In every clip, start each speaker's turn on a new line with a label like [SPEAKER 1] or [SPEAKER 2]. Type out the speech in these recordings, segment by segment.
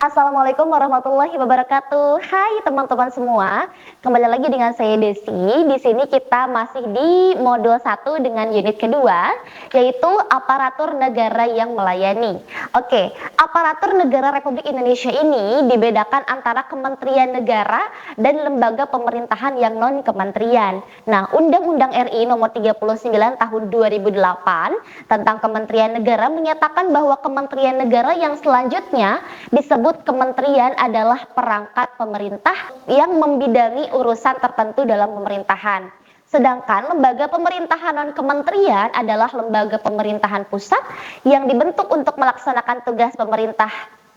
[SPEAKER 1] Assalamualaikum warahmatullahi wabarakatuh. Hai teman-teman semua, kembali lagi dengan saya Desi. Di sini kita masih di modul 1 dengan unit kedua, yaitu aparatur negara yang melayani. Oke, aparatur negara Republik Indonesia ini dibedakan antara kementerian negara dan lembaga pemerintahan yang non-kementerian. Nah, Undang-Undang RI nomor 39 tahun 2008 tentang Kementerian Negara menyatakan bahwa kementerian negara yang selanjutnya disebut kementerian adalah perangkat pemerintah yang membidangi urusan tertentu dalam pemerintahan. Sedangkan lembaga pemerintahan non-kementerian adalah lembaga pemerintahan pusat yang dibentuk untuk melaksanakan tugas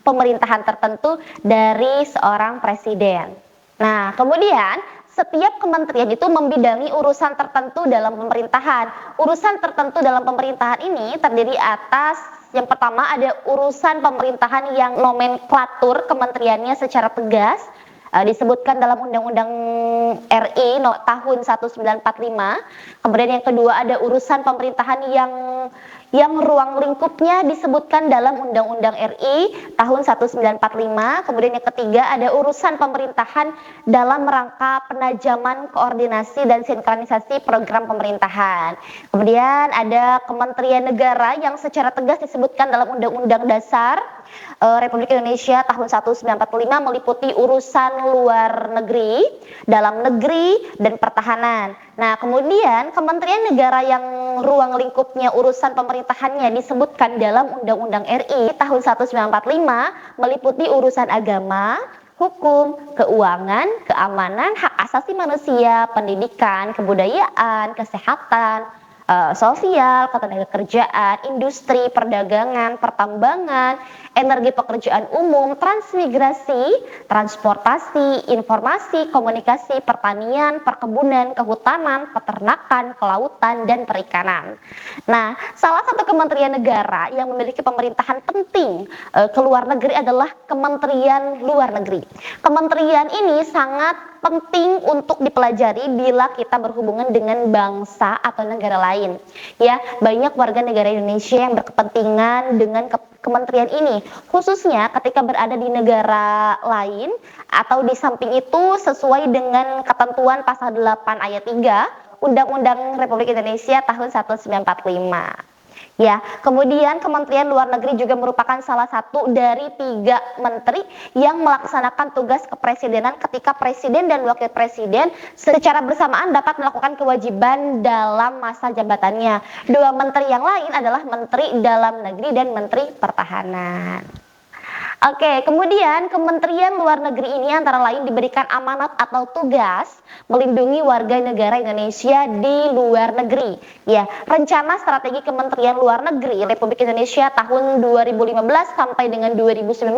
[SPEAKER 1] pemerintahan tertentu dari seorang presiden. Nah, kemudian setiap kementerian itu membidangi urusan tertentu dalam pemerintahan. Urusan tertentu dalam pemerintahan ini terdiri atas yang pertama ada urusan pemerintahan yang nomenklatur kementeriannya secara tegas disebutkan dalam Undang-Undang RI tahun 1945. Kemudian yang kedua ada urusan pemerintahan yang ruang lingkupnya disebutkan dalam Undang-Undang RI tahun 1945. Kemudian yang ketiga ada urusan pemerintahan dalam rangka penajaman koordinasi dan sinkronisasi program pemerintahan. Kemudian ada Kementerian Negara yang secara tegas disebutkan dalam Undang-Undang Dasar Republik Indonesia tahun 1945 meliputi urusan luar negeri, dalam negeri, dan pertahanan. Nah, kemudian Kementerian Negara yang ruang lingkupnya urusan pemerintahannya disebutkan dalam Undang-Undang RI tahun 1945 meliputi urusan agama, hukum, keuangan, keamanan, hak asasi manusia, pendidikan, kebudayaan, kesehatan, sosial, ketenagakerjaan, industri, perdagangan, pertambangan, energi pekerjaan umum, transmigrasi, transportasi, informasi, komunikasi, pertanian, perkebunan, kehutanan, peternakan, kelautan, dan perikanan. Nah, salah satu kementerian negara yang memiliki pemerintahan penting ke luar negeri adalah Kementerian Luar Negeri. Kementerian ini sangat penting untuk dipelajari bila kita berhubungan dengan bangsa atau negara lain. Ya, banyak warga negara Indonesia yang berkepentingan dengan kementerian ini, khususnya ketika berada di negara lain atau di samping itu sesuai dengan ketentuan pasal 8 ayat 3 Undang-Undang Republik Indonesia tahun 1945. Ya, kemudian Kementerian Luar Negeri juga merupakan salah satu dari 3 menteri yang melaksanakan tugas kepresidenan ketika presiden dan wakil presiden secara bersamaan dapat melakukan kewajiban dalam masa jabatannya. 2 menteri yang lain adalah Menteri Dalam Negeri dan Menteri Pertahanan. Oke, kemudian Kementerian Luar Negeri ini antara lain diberikan amanat atau tugas melindungi warga negara Indonesia di luar negeri. Ya, rencana strategi Kementerian Luar Negeri Republik Indonesia tahun 2015 sampai dengan 2019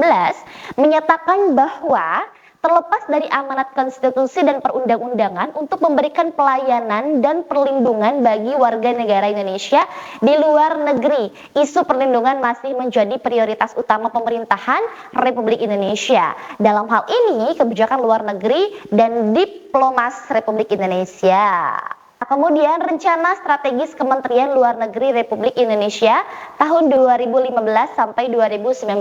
[SPEAKER 1] menyatakan bahwa terlepas dari amanat konstitusi dan perundang-undangan untuk memberikan pelayanan dan perlindungan bagi warga negara Indonesia di luar negeri, isu perlindungan masih menjadi prioritas utama pemerintahan Republik Indonesia. Dalam hal ini, kebijakan luar negeri dan diplomas Republik Indonesia. Kemudian rencana strategis Kementerian Luar Negeri Republik Indonesia tahun 2015 sampai 2019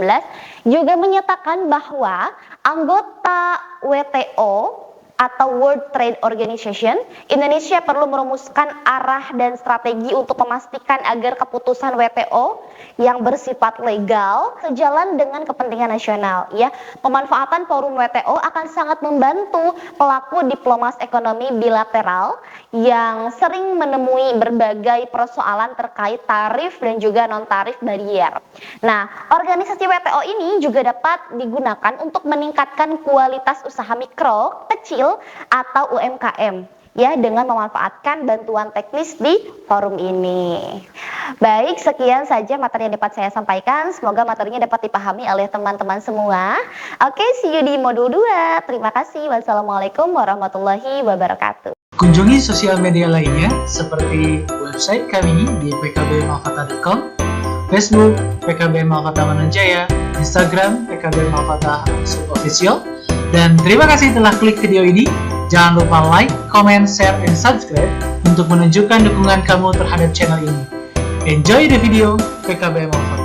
[SPEAKER 1] juga menyatakan bahwa anggota WTO atau World Trade Organization, Indonesia perlu merumuskan arah dan strategi untuk memastikan agar keputusan WTO yang bersifat legal sejalan dengan kepentingan nasional. Ya, pemanfaatan forum WTO akan sangat membantu pelaku diplomas ekonomi bilateral yang sering menemui berbagai persoalan terkait tarif dan juga non-tarif barier. Nah, organisasi WTO ini juga dapat digunakan untuk meningkatkan kualitas usaha mikro, kecil, atau UMKM ya dengan memanfaatkan bantuan teknis di forum ini. Baik, sekian saja materi yang dapat saya sampaikan. Semoga materinya dapat dipahami oleh teman-teman semua. Oke, see you di modul 2. Terima kasih. Wassalamualaikum warahmatullahi wabarakatuh.
[SPEAKER 2] Kunjungi sosial media lainnya seperti website kami di pkbmalfata.com, Facebook PKB Malfata Mananjaya, Instagram PKB Malfata Official. Dan terima kasih telah klik video ini. Jangan lupa like, comment, share, dan subscribe untuk menunjukkan dukungan kamu terhadap channel ini. Enjoy the video PKBM Al-Fatah.